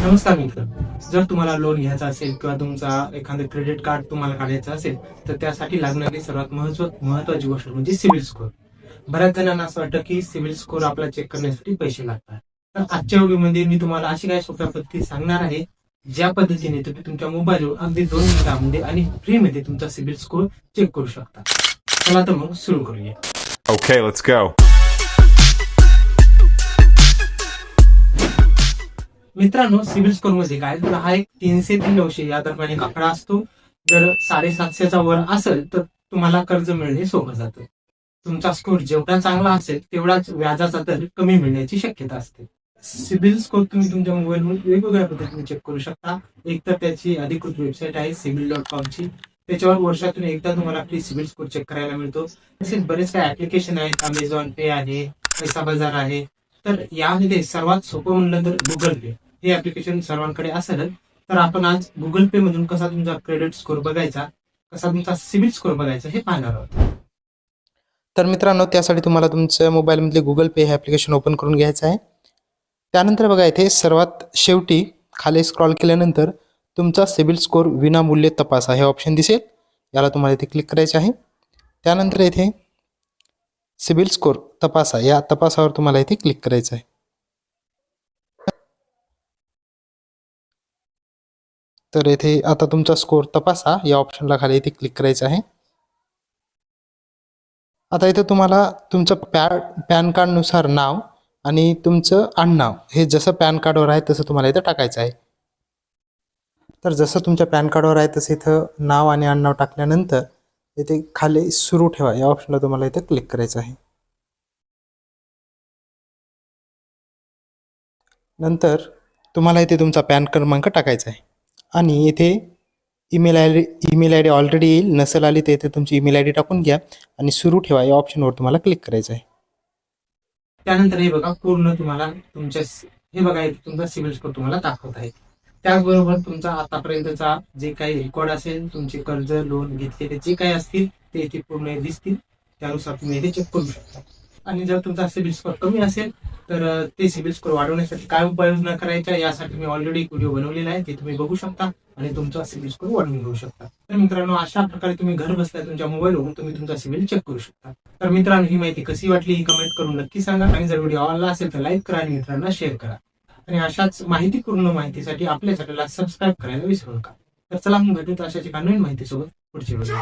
नमस्कार मित्र. जर तुम्हाला लोन घ्यायचं असेल किंवा तुमचा एखादं क्रेडिट कार्ड तुम्हाला काढायचं असेल तर त्यासाठी लागणारी सर्वात महत्वाची गोष्ट म्हणजे सिबिल स्कोर. बऱ्याच जणांना असं वाटतं की सिबिल स्कोर आपला चेक करण्यासाठी पैसे लागतात. तर आजच्या व्हिडिओमध्ये मी तुम्हाला अशी काही सोप्या पद्धती सांगणार आहे ज्या पद्धतीने तुम्ही तुमच्या मोबाईलवर अगदी 2 मिनिटांमध्ये आणि फ्रीमध्ये तुमचा सिबिल स्कोर चेक करू शकता. चला तर मग सुरू करूया. Okay, let's go. मित्रांनो, सिबिल स्कोर म्हणजे काय तर हा एक 300 ते 900 या दरम्यान एक आकडा असतो. जर 750चा वर असेल तर तुम्हाला कर्ज मिळणे सोपं जातं. तुमचा स्कोर जेवढा चांगला असेल तेवढाच व्याजाचा दर कमी मिळण्याची शक्यता असते. सिबिल स्कोर तुम्ही तुमच्या मोबाईलवर वेगवेगळ्या पद्धतीने चेक करू शकता. एक तर त्याची अधिकृत वेबसाईट आहे sibil.com ची. त्याच्यावर वर्षातून एकदा तुम्हाला फ्री सिबिल स्कोर चेक करायला मिळतो. तसेच बरेच काही ऍप्लिकेशन आहेत. अमेझॉन पे आहे, पैसा बाजार आहे. तर यामध्ये सर्वात सोपं म्हणलं तर गुगल पे हे ऍप्लिकेशन सर्वांकडे असेल. तर आपण आज गुगल पे मधून कसा तुमचा क्रेडिट स्कोर बघायचा, कसा तुमचा सिबिल स्कोर बघायचा हे पाहणार आहोत. तर मित्रांनो, त्यासाठी तुम्हाला तुमच्या मोबाईलमधले गुगल पे हे ॲप्लिकेशन ओपन करून घ्यायचं आहे. त्यानंतर बघा, इथे सर्वात शेवटी खाली स्क्रॉल केल्यानंतर तुमचा सिबिल स्कोर विनामूल्य तपासा हे ऑप्शन दिसेल. याला तुम्हाला इथे क्लिक करायचे आहे. त्यानंतर इथे सिबिल स्कोर तपासा या तपासावर तुम्हाला इथे क्लिक करायचं आहे. तर इथे आता तुमचा स्कोर तपासा या ऑप्शनला खाली इथे क्लिक करायचं आहे. आता इथे तुम्हाला तुमचं पॅन कार्डनुसार नाव आणि तुमचं आडनाव हे जसं पॅन कार्डवर आहे तसं तुम्हाला इथं टाकायचं आहे. तर जसं तुमच्या पॅन कार्डवर आहे तसं इथं नाव आणि आडनाव टाकल्यानंतर इथे खाली सुरू ठेवा या ऑप्शनला तुम्हाला इथे क्लिक करायचं आहे. नंतर तुम्हाला इथे तुमचा पॅन क्रमांक टाकायचा आहे आणि इथे ईमेल आय डी ऑलरेडी येईल. नसेल आली तर इथे तुमची ईमेल आय डी टाकून घ्या आणि सुरू ठेवा या ऑप्शनवर तुम्हाला क्लिक करायचं आहे. त्यानंतर हे बघा, पूर्ण तुम्हाला तुमच्या हे बघा इथे तुमचा सिबिल स्कोर तुम्हाला दाखवत आहे. त्याचबरोबर तुमचा आतापर्यंतचा जे काही रेकॉर्ड असेल, तुमचे कर्ज लोन घेतलेले जे काही असतील ते इथे पूर्ण दिसतील. त्यानुसार तुम्ही इथे चेक करू शकता. आणि जर तुमचा सिबिल स्कोर कमी असेल तर ते सिबिल स्कोर वाढवण्यासाठी काय उपाययोजना करायच्या यासाठी मी ऑलरेडी एक व्हिडिओ बनवलेला आहे, ते तुम्ही बघू शकता आणि तुमचा सिबिल स्कोर वाढवून घेऊ शकता. तर मित्रांनो, अशा प्रकारे तुम्ही घर बसल्या तुमच्या मोबाईलवरून तुम्ही तुमचा सिबिल चेक करू शकता. तर मित्रांनो, ही माहिती कशी वाटली ही कमेंट करून नक्की सांगा आणि जर व्हिडिओ आवडला असेल तर लाईक करा आणि मित्रांना शेअर करा. आणि अशाच माहितीपूर्ण माहितीसाठी आपल्या चॅनलला सबस्क्राईब करायला विसरू नका. तर चला मग भेटूत अशाच एका नवीन माहितीसोबत पुढची व्हिडिओ.